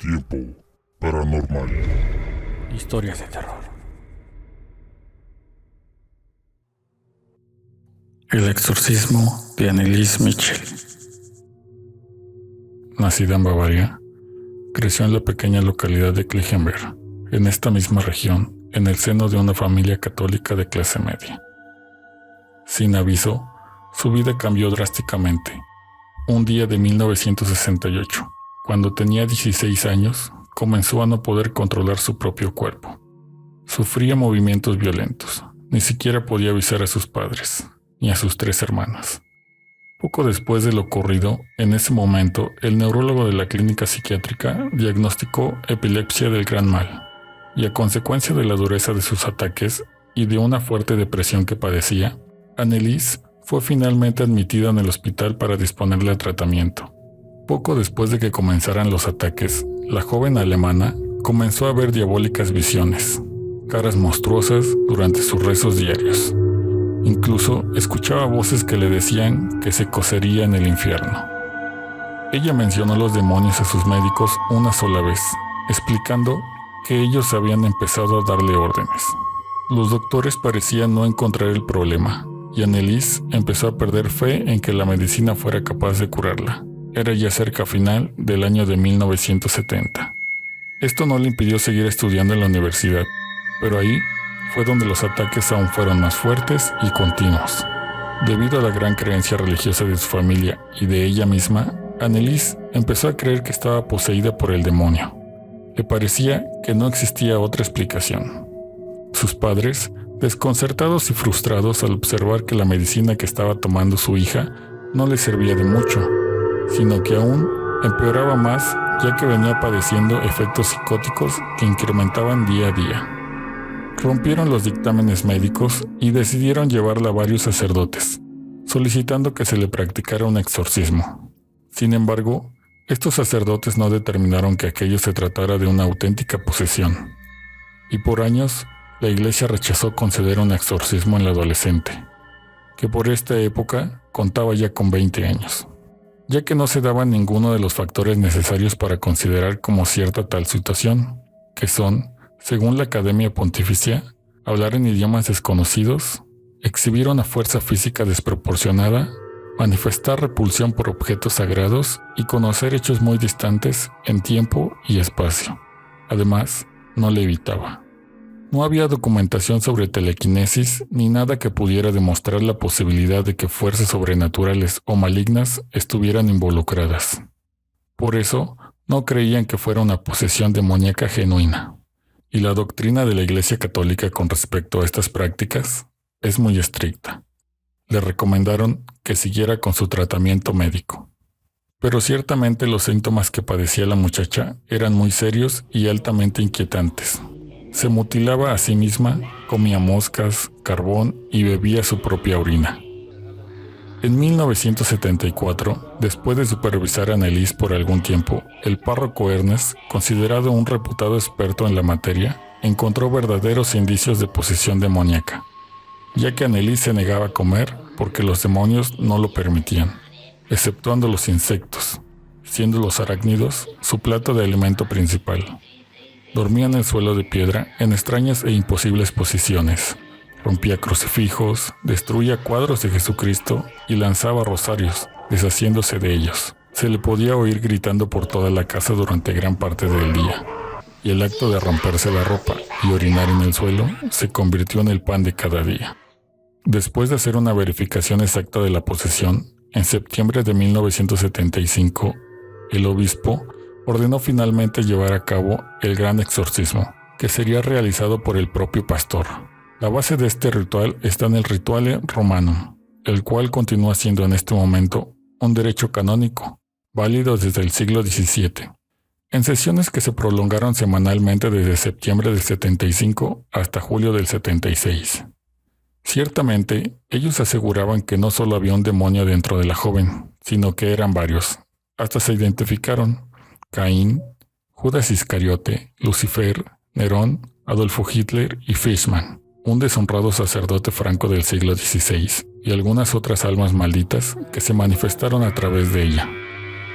Tiempo paranormal. Historias de terror. El exorcismo de Anneliese Michel. Nacida en Bavaria, creció en la pequeña localidad de Klingenberg, en esta misma región, en el seno de una familia católica de clase media. Sin aviso, su vida cambió drásticamente. Un día de 1968, cuando tenía 16 años, comenzó a no poder controlar su propio cuerpo. Sufría movimientos violentos, ni siquiera podía avisar a sus padres, ni a sus 3 hermanas. Poco después de lo ocurrido, en ese momento, el neurólogo de la clínica psiquiátrica diagnosticó epilepsia del gran mal, y a consecuencia de la dureza de sus ataques y de una fuerte depresión que padecía, Anneliese fue finalmente admitida en el hospital para disponerle de tratamiento. Poco después de que comenzaran los ataques, la joven alemana comenzó a ver diabólicas visiones, caras monstruosas durante sus rezos diarios. Incluso escuchaba voces que le decían que se cocería en el infierno. Ella mencionó los demonios a sus médicos una sola vez, explicando que ellos habían empezado a darle órdenes. Los doctores parecían no encontrar el problema, y Anneliese empezó a perder fe en que la medicina fuera capaz de curarla. Era ya cerca final del año de 1970. Esto no le impidió seguir estudiando en la universidad, pero ahí fue donde los ataques aún fueron más fuertes y continuos. Debido a la gran creencia religiosa de su familia y de ella misma, Anneliese empezó a creer que estaba poseída por el demonio. Le parecía que no existía otra explicación. Sus padres, desconcertados y frustrados al observar que la medicina que estaba tomando su hija no le servía de mucho, sino que aún empeoraba más, ya que venía padeciendo efectos psicóticos que incrementaban día a día. Rompieron los dictámenes médicos y decidieron llevarla a varios sacerdotes, solicitando que se le practicara un exorcismo. Sin embargo, estos sacerdotes no determinaron que aquello se tratara de una auténtica posesión, y por años la iglesia rechazó conceder un exorcismo en la adolescente, que por esta época contaba ya con 20 años, ya que no se daban ninguno de los factores necesarios para considerar como cierta tal situación, que son, según la Academia Pontificia, hablar en idiomas desconocidos, exhibir una fuerza física desproporcionada, manifestar repulsión por objetos sagrados y conocer hechos muy distantes en tiempo y espacio. Además, no le evitaba. No había documentación sobre telequinesis ni nada que pudiera demostrar la posibilidad de que fuerzas sobrenaturales o malignas estuvieran involucradas. Por eso, no creían que fuera una posesión demoníaca genuina. Y la doctrina de la Iglesia Católica con respecto a estas prácticas es muy estricta. Le recomendaron que siguiera con su tratamiento médico. Pero ciertamente los síntomas que padecía la muchacha eran muy serios y altamente inquietantes. Se mutilaba a sí misma, comía moscas, carbón y bebía su propia orina. En 1974, después de supervisar a Anneliese por algún tiempo, el párroco Ernest, considerado un reputado experto en la materia, encontró verdaderos indicios de posesión demoníaca, ya que Anneliese se negaba a comer porque los demonios no lo permitían, exceptuando los insectos, siendo los arácnidos su plato de alimento principal. Dormía en el suelo de piedra en extrañas e imposibles posiciones. Rompía crucifijos, destruía cuadros de Jesucristo y lanzaba rosarios, deshaciéndose de ellos. Se le podía oír gritando por toda la casa durante gran parte del día, y el acto de romperse la ropa y orinar en el suelo se convirtió en el pan de cada día. Después de hacer una verificación exacta de la posesión, en septiembre de 1975, el obispo ordenó finalmente llevar a cabo el gran exorcismo, que sería realizado por el propio pastor. La base de este ritual está en el Rituale Romanum, el cual continúa siendo en este momento un derecho canónico, válido desde el siglo XVII, en sesiones que se prolongaron semanalmente desde septiembre del 75 hasta julio del 76. Ciertamente, ellos aseguraban que no solo había un demonio dentro de la joven, sino que eran varios. Hasta se identificaron: Caín, Judas Iscariote, Lucifer, Nerón, Adolfo Hitler y Fishman, un deshonrado sacerdote franco del siglo XVI, y algunas otras almas malditas que se manifestaron a través de ella.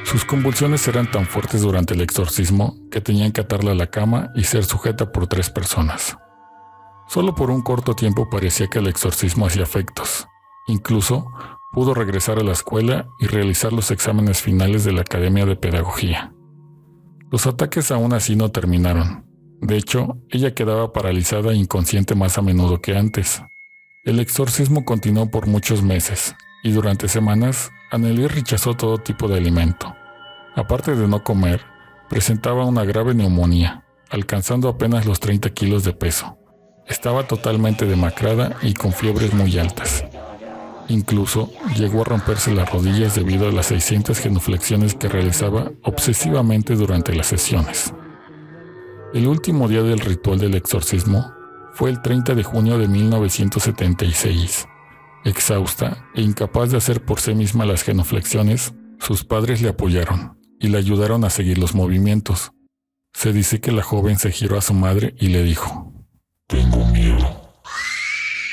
Sus convulsiones eran tan fuertes durante el exorcismo que tenían que atarla a la cama y ser sujeta por 3 personas. Solo por un corto tiempo parecía que el exorcismo hacía efectos. Incluso pudo regresar a la escuela y realizar los exámenes finales de la Academia de Pedagogía. Los ataques aún así no terminaron. De hecho, ella quedaba paralizada e inconsciente más a menudo que antes. El exorcismo continuó por muchos meses, y durante semanas, Annelies rechazó todo tipo de alimento. Aparte de no comer, presentaba una grave neumonía, alcanzando apenas los 30 kilos de peso. Estaba totalmente demacrada y con fiebres muy altas. Incluso llegó a romperse las rodillas debido a las 600 genuflexiones que realizaba obsesivamente durante las sesiones. El último día del ritual del exorcismo fue el 30 de junio de 1976. Exhausta e incapaz de hacer por sí misma las genuflexiones, sus padres le apoyaron y le ayudaron a seguir los movimientos. Se dice que la joven se giró a su madre y le dijo: Tengo miedo.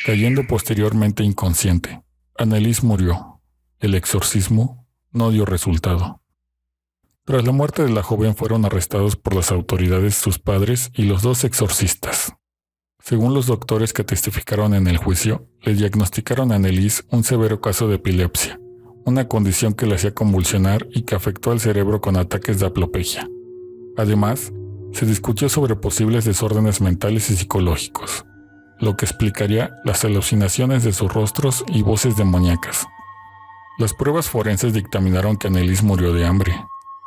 Cayendo posteriormente inconsciente, Annelies murió. El exorcismo no dio resultado. Tras la muerte de la joven fueron arrestados por las autoridades sus padres y los 2 exorcistas. Según los doctores que testificaron en el juicio, le diagnosticaron a Annelies un severo caso de epilepsia, una condición que le hacía convulsionar y que afectó al cerebro con ataques de apoplejía. Además, se discutió sobre posibles desórdenes mentales y psicológicos, lo que explicaría las alucinaciones de sus rostros y voces demoníacas. Las pruebas forenses dictaminaron que Annelies murió de hambre.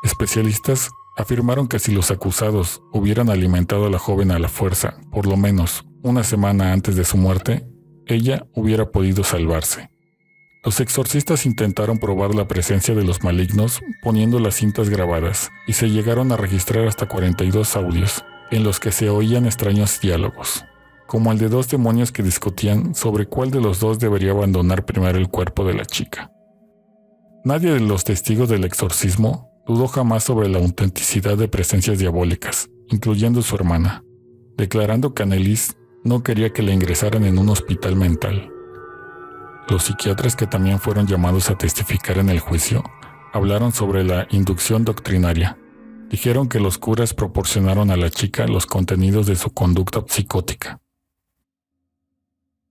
Especialistas afirmaron que si los acusados hubieran alimentado a la joven a la fuerza, por lo menos una semana antes de su muerte, ella hubiera podido salvarse. Los exorcistas intentaron probar la presencia de los malignos poniendo las cintas grabadas y se llegaron a registrar hasta 42 audios, en los que se oían extraños diálogos, como el de 2 demonios que discutían sobre cuál de los 2 debería abandonar primero el cuerpo de la chica. Nadie de los testigos del exorcismo dudó jamás sobre la autenticidad de presencias diabólicas, incluyendo su hermana, declarando que Annelies no quería que la ingresaran en un hospital mental. Los psiquiatras que también fueron llamados a testificar en el juicio hablaron sobre la inducción doctrinaria. Dijeron que los curas proporcionaron a la chica los contenidos de su conducta psicótica.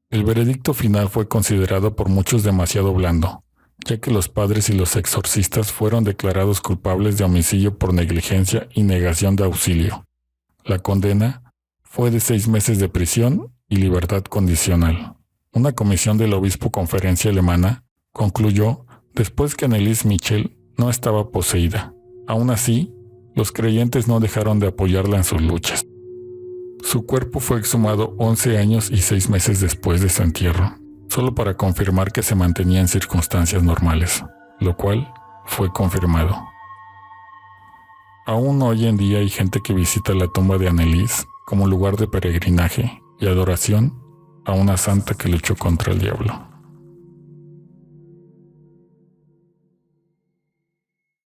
El veredicto final fue considerado por muchos demasiado blando, ya que los padres y los exorcistas fueron declarados culpables de homicidio por negligencia y negación de auxilio. La condena fue de 6 meses de prisión y libertad condicional. Una comisión del obispo conferencia alemana concluyó después que Annelies Michel no estaba poseída. Aún así, los creyentes no dejaron de apoyarla en sus luchas. Su cuerpo fue exhumado 11 años y 6 meses después de su entierro, solo para confirmar que se mantenía en circunstancias normales, lo cual fue confirmado. Aún hoy en día hay gente que visita la tumba de Annelies como lugar de peregrinaje y adoración a una santa que luchó contra el diablo.